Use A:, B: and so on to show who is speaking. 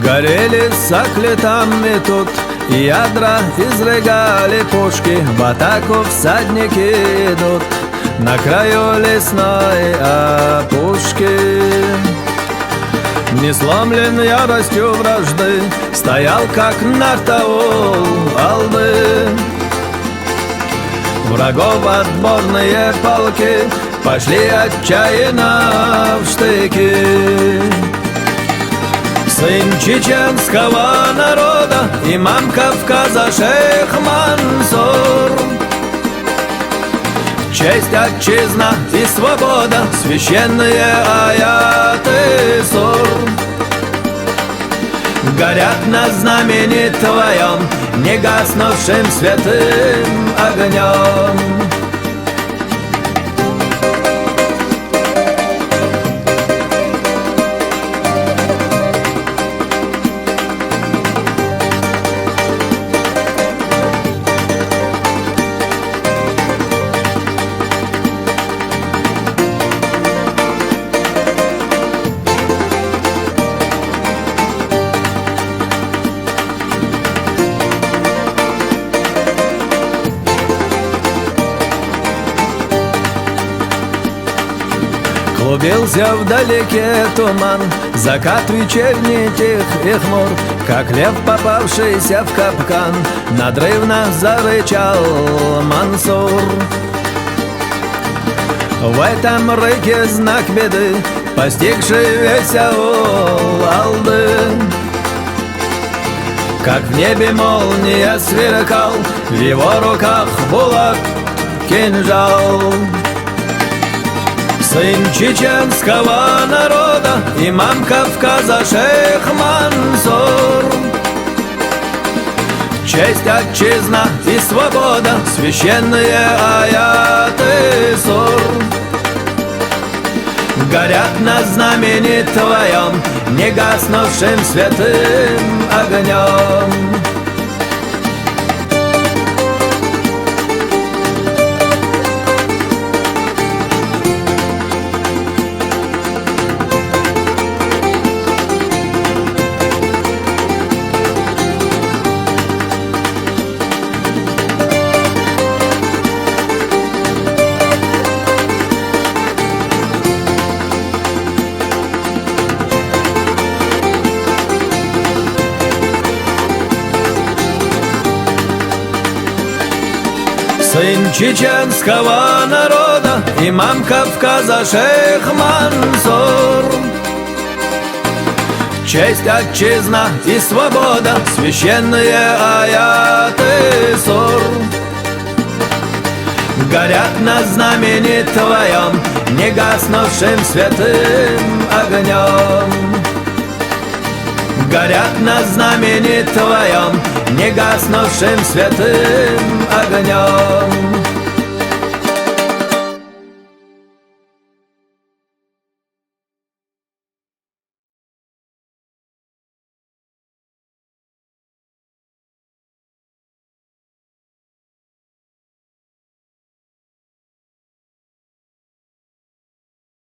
A: Горели, сохли там и тут, ядра изрыгали пушки, в атаку всадники идут на краю лесной опушки. Не сломлен яростью вражды, стоял как нартаул албы. Врагов отборные полки пошли отчаянно в штыки. Сын чеченского народа, имам Кавказа шейх Мансур. Честь, отчизна и свобода, священные аяты сур. Горят на знамени твоем, не гаснувшим святым огнем. Клубился вдалеке туман, закат вечерний тих и хмур, как лев, попавшийся в капкан, надрывно зарычал Мансур. В этом рыке знак беды, постигший весь аул Алды. Как в небе молния сверкал, в его руках булат кинжал. Сын чеченского народа, имам Кавказа шейх Мансур. Честь, отчизна и свобода, священные аяты сур. Горят на знамени твоем, не гаснувшим святым огнем. Сын чеченского народа, имам Кавказа шейх Мансур. Честь, отчизна и свобода, священные аяты сур. Горят на знамени твоем, не гаснувшим святым огнем. Горят на знамени твоем, не гаснувшим святым огнем.